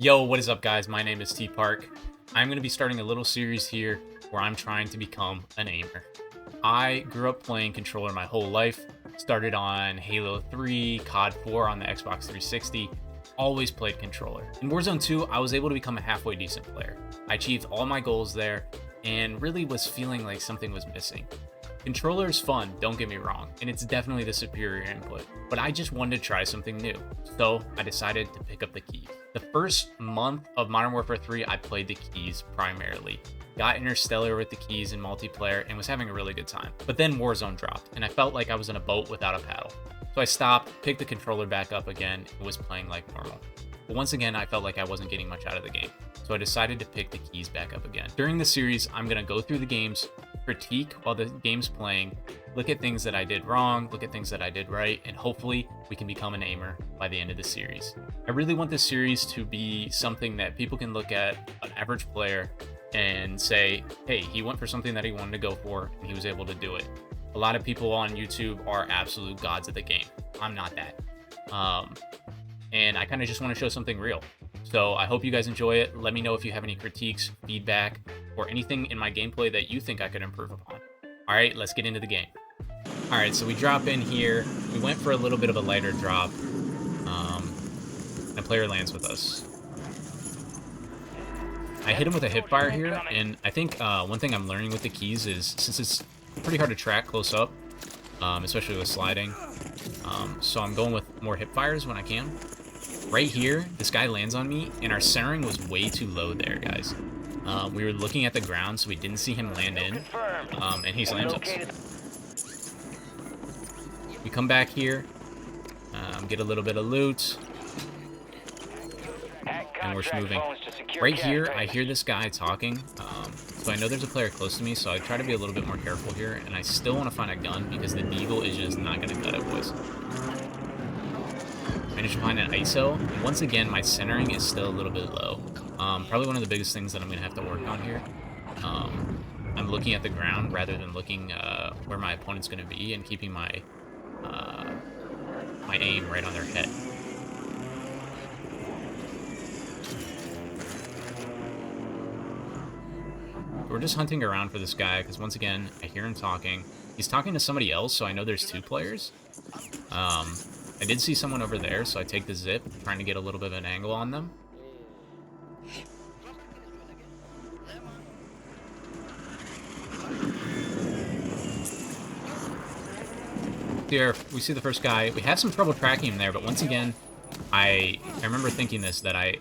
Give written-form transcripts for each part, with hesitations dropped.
Yo, what is up, guys? My name is T Park. I'm going to be starting a little series here where I'm trying to become an aimer. I grew up playing controller my whole life, started on Halo 3, COD 4 on the Xbox 360, always played controller. In Warzone 2, I was able to become a halfway decent player. I achieved all my goals there and really was feeling like something was missing. Controller is fun, don't get me wrong, and it's definitely the superior input, but I just wanted to try something new, so I decided to pick up the keys. The first month of Modern Warfare 3, I played the keys primarily. Got Interstellar with the keys in multiplayer and was having a really good time. But then Warzone dropped, and I felt like I was in a boat without a paddle. So I stopped, picked the controller back up again, and was playing like normal. But once again, I felt like I wasn't getting much out of the game, so I decided to pick the keys back up again. During the series, I'm going to go through the games, critique while the game's playing, look at things that I did wrong, look at things that I did right, and hopefully we can become an aimer by the end of the series. I really want this series to be something that people can look at an average player and say, hey, he went for something that he wanted to go for and he was able to do it. A lot of people on YouTube are absolute gods at the game. I'm not that. And I kind of just want to show something real. So I hope you guys enjoy it. Let me know if you have any critiques, feedback, or anything in my gameplay that you think I could improve upon. All right, let's get into the game. All right, so we drop in here. We went for a little bit of a lighter drop. And a player lands with us. I hit him with a hipfire here, and I think one thing I'm learning with the keys is, since it's pretty hard to track close up, especially with sliding, so I'm going with more hipfires when I can. Right here, this guy lands on me, and our centering was way too low there, guys. We were looking at the ground, so we didn't see him land in, and he slams us. We come back here, get a little bit of loot, and we're moving. Right here, I hear this guy talking, so I know there's a player close to me, so I try to be a little bit more careful here, and I still want to find a gun because the Deagle is just not going to cut it, boys. Managed to find an ISO. And once again, my centering is still a little bit low. Probably one of the biggest things that I'm going to have to work on here. I'm looking at the ground rather than looking where my opponent's going to be and keeping my my aim right on their head. We're just hunting around for this guy because once again, I hear him talking. He's talking to somebody else, so I know there's two players. I did see someone over there, so I take the zip, trying to get a little bit of an angle on them. Here, we see the first guy. We had some trouble tracking him there, but once again, I remember thinking this, that I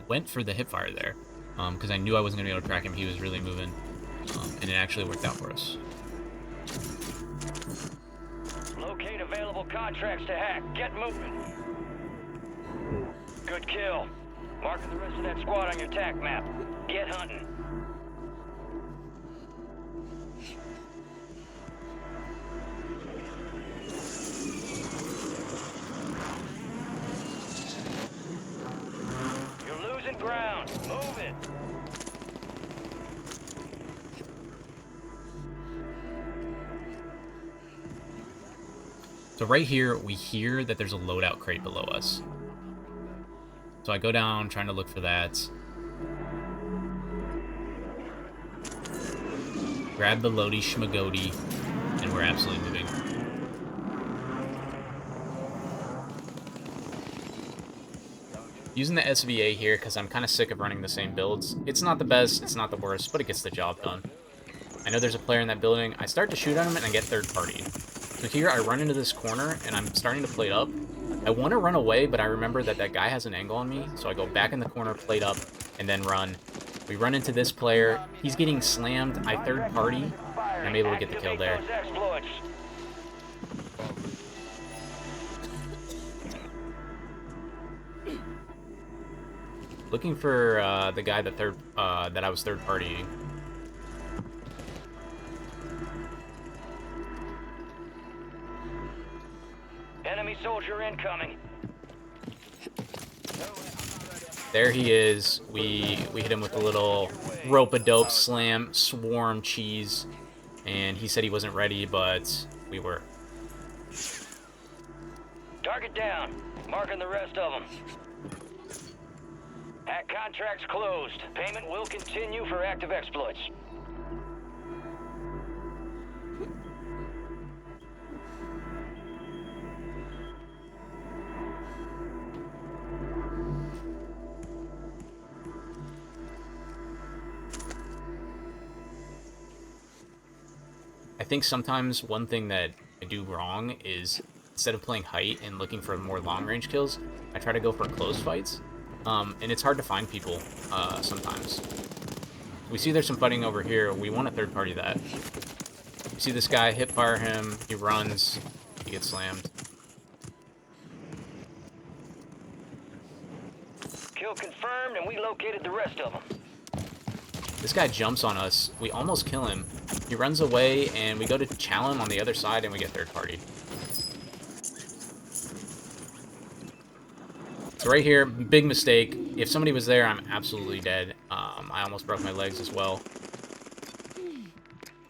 went for the hipfire there, because I knew I wasn't going to be able to track him. He was really moving, and it actually worked out for us. Locate available contracts to hack. Get moving. Good kill. Marking the rest of that squad on your TAC map. Get hunting. You're losing ground. Move it. So right here, we hear that there's a loadout crate below us. So I go down, trying to look for that. Grab the loady schmagody, and we're absolutely moving. Using the SVA here because I'm kind of sick of running the same builds. It's not the best, it's not the worst, but it gets the job done. I know there's a player in that building. I start to shoot at him, and I get third party. So here, I run into this corner, and I'm starting to plate up. I want to run away, but I remember that that guy has an angle on me, so I go back in the corner, plate up, and then run. We run into this player. He's getting slammed. I third party, and I'm able to get the kill there. Looking for the guy that I was third partying. Enemy soldier incoming. There he is. We hit him with a little rope-a-dope slam, swarm cheese, and he said he wasn't ready, but we were. Target down. Marking the rest of them. Contract's closed. Payment will continue for active exploits. I think sometimes one thing that I do wrong is instead of playing height and looking for more long-range kills, I try to go for close fights. And it's hard to find people sometimes. We see there's some fighting over here. We want to third-party that. You see this guy, hip fire him, he runs, he gets slammed. Kill confirmed, and we located the rest of them. This guy jumps on us. We almost kill him. He runs away, and we go to chow him on the other side, and we get third-party. So right here, big mistake. If somebody was there, I'm absolutely dead. I almost broke my legs as well.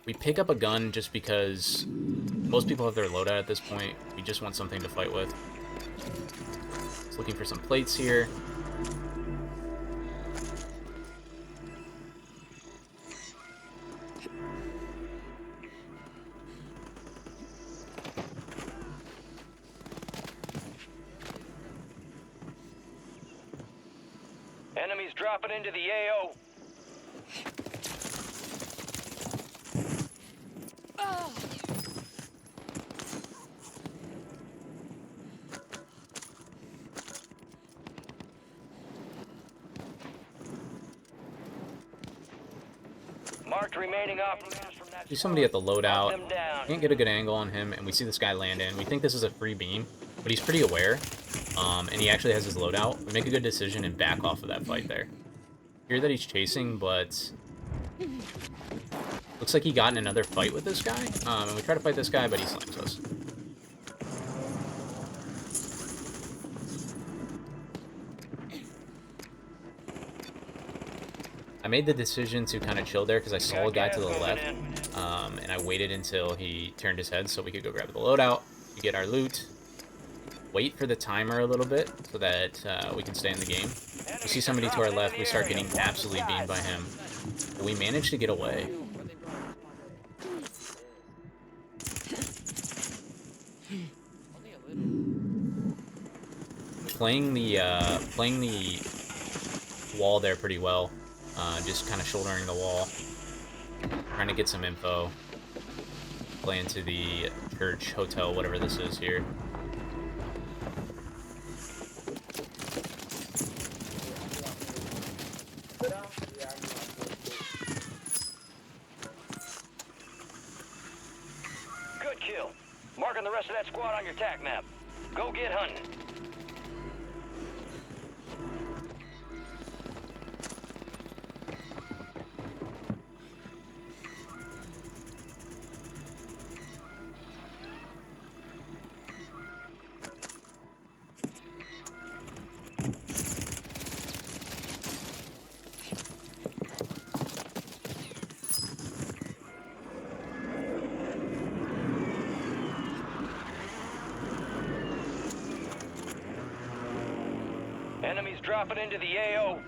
We pick up a gun just because most people have their loadout at this point. We just want something to fight with. Just looking for some plates here. Enemies dropping into the AO. Marked remaining operators from that. See somebody at the loadout. Them down. Can't get a good angle on him, and we see this guy land in. We think this is a free beam, but he's pretty aware, and he actually has his loadout. We make a good decision and back off of that fight there. Hear that he's chasing, but looks like he got in another fight with this guy, and we try to fight this guy, but he slams us. I made the decision to kind of chill there because I saw a guy to the left, and I waited until he turned his head so we could go grab the loadout, we get our loot, wait for the timer a little bit so that we can stay in the game. We see somebody to our left, we start getting absolutely beamed by him, but we managed to get away. Playing the wall there pretty well. Just kind of shouldering the wall, trying to get some info, play into the church, hotel, whatever this is here. Good kill. Marking the rest of that squad on your TAC map. Go get hunting. Enemies dropping into the AO.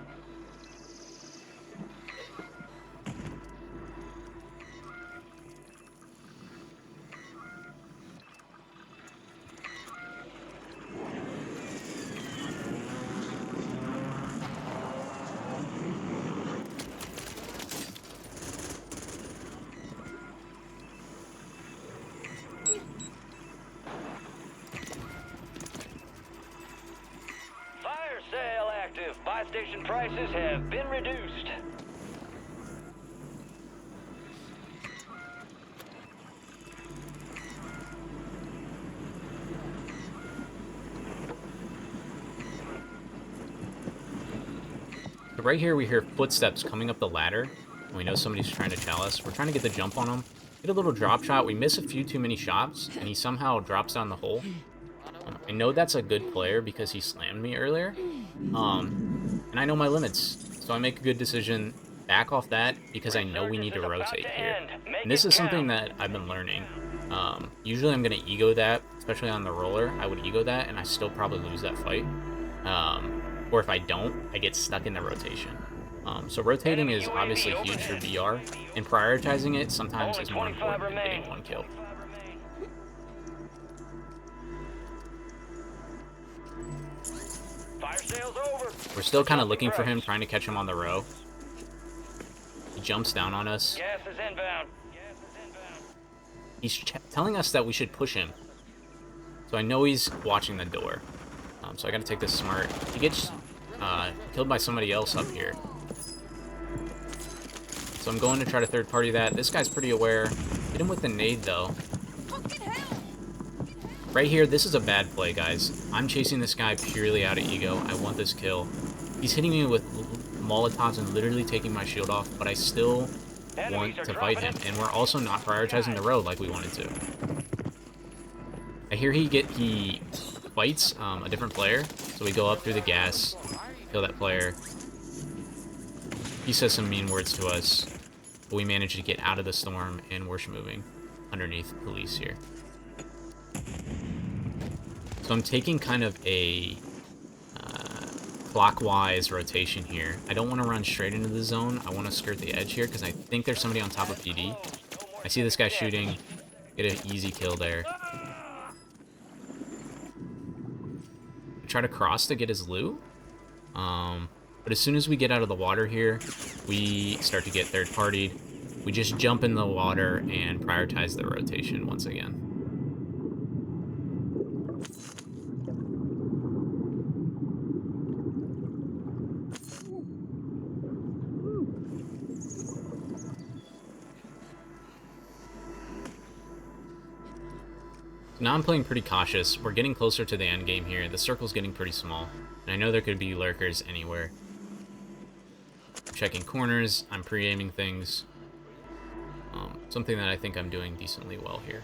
Fire sale active. Buy station prices have been reduced. So right here we hear footsteps coming up the ladder, and we know somebody's trying to chow us. We're trying to get the jump on him. Get a little drop shot. We miss a few too many shots, and he somehow drops down the hole. I know that's a good player because he slammed me earlier, and I know my limits, so I make a good decision, back off that, because I know we need to rotate here. And this is something that I've been learning. Usually I'm going to ego that, especially on the roller. I would ego that, and I still probably lose that fight. or if I don't, I get stuck in the rotation. So rotating is obviously huge for VR, and prioritizing it sometimes is more important than getting one kill. Fire sales over. We're still kind of looking for him, trying to catch him on the row. He jumps down on us. Gas is inbound. He's telling us that we should push him. So I know he's watching the door. So I gotta take this smart. He gets killed by somebody else up here. So I'm going to try to third party that. This guy's pretty aware. Hit him with the nade though. Right here, this is a bad play, guys. I'm chasing this guy purely out of ego. I want this kill. He's hitting me with Molotovs and literally taking my shield off, but I still want to fight him. And we're also not prioritizing the road like we wanted to. I hear he fights a different player, so we go up through the gas, kill that player. He says some mean words to us, but we manage to get out of the storm, and we're moving underneath police here. So I'm taking kind of a clockwise rotation here. I don't want to run straight into the zone. I want to skirt the edge here because I think there's somebody on top of PD. I see this guy shooting. Get an easy kill there. Try to cross to get his loot. But as soon as we get out of the water here, we start to get third partied. We just jump in the water and prioritize the rotation once again. Now I'm playing pretty cautious. We're getting closer to the end game here. The circle's getting pretty small, and I know there could be lurkers anywhere. I'm checking corners. I'm pre-aiming things. Something that I think I'm doing decently well here.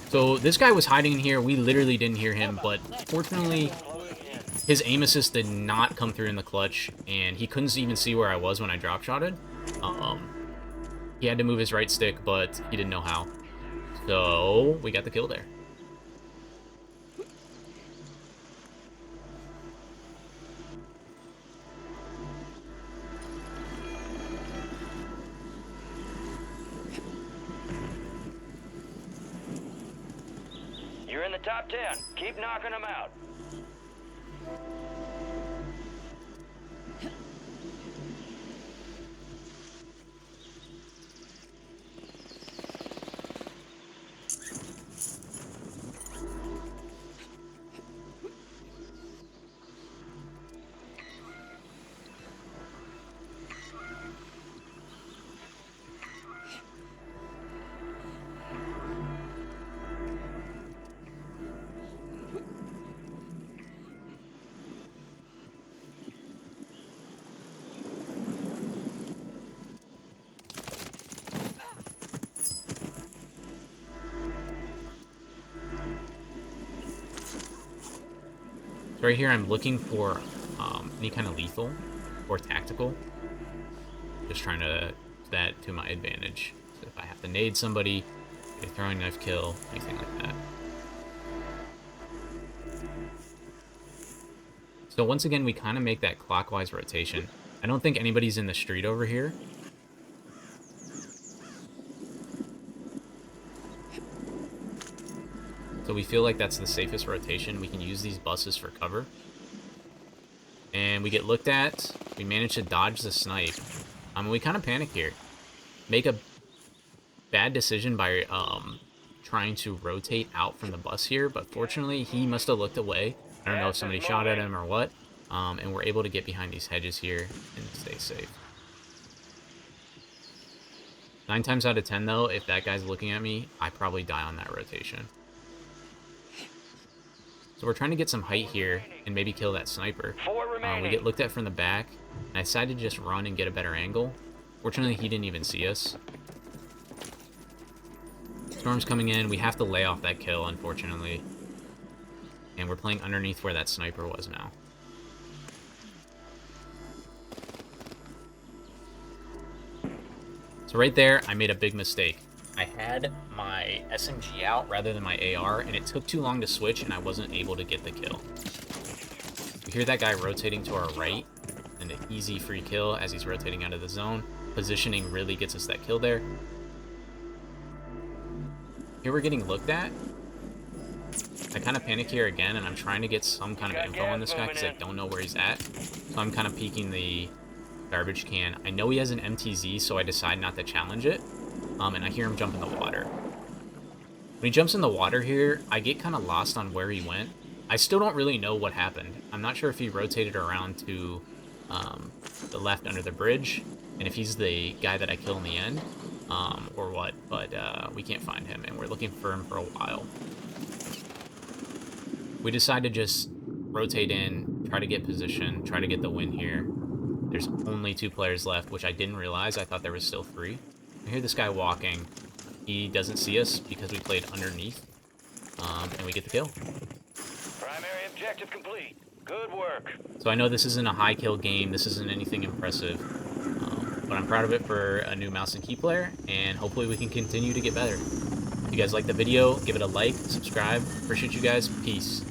So this guy was hiding in here. We literally didn't hear him, but fortunately, his aim assist did not come through in the clutch, and he couldn't even see where I was when I drop shotted. He had to move his right stick, but he didn't know how. So we got the kill there. You're in the top 10. Keep knocking them out. So right here, I'm looking for any kind of lethal or tactical. Just trying to use that to my advantage. So if I have to nade somebody, get a throwing knife kill, anything like that. So once again, we kind of make that clockwise rotation. I don't think anybody's in the street over here. So we feel like that's the safest rotation. We can use these buses for cover. And we get looked at. We manage to dodge the snipe. We kind of panic here. Make a bad decision by trying to rotate out from the bus here. But fortunately, he must have looked away. I don't know if somebody shot at him or what. And we're able to get behind these hedges here and stay safe. 9 times out of 10, though, if that guy's looking at me, I probably die on that rotation. So we're trying to get some height here and maybe kill that sniper. We get looked at from the back, and I decided to just run and get a better angle. Fortunately, he didn't even see us. Storm's coming in. We have to lay off that kill, unfortunately. And we're playing underneath where that sniper was now. So right there, I made a big mistake. I had my SMG out rather than my AR, and it took too long to switch, and I wasn't able to get the kill. We hear that guy rotating to our right, and an easy free kill as he's rotating out of the zone. Positioning really gets us that kill there. Here we're getting looked at. I kind of panic here again, and I'm trying to get some kind of info on this guy because I don't know where he's at. So I'm kind of peeking the garbage can. I know he has an MTZ, so I decide not to challenge it. And I hear him jump in the water. When he jumps in the water here, I get kind of lost on where he went. I still don't really know what happened. I'm not sure if he rotated around to the left under the bridge, and if he's the guy that I kill in the end, or what, but we can't find him, and we're looking for him for a while. We decide to just rotate in, try to get position, try to get the win here. There's only 2 players left, which I didn't realize. I thought there was still 3. I hear this guy walking. He doesn't see us because we played underneath, and we get the kill. Primary objective complete. Good work. So I know this isn't a high kill game. This isn't anything impressive, but I'm proud of it for a new mouse and key player, and hopefully we can continue to get better. If you guys like the video, give it a like, subscribe. Appreciate you guys. Peace.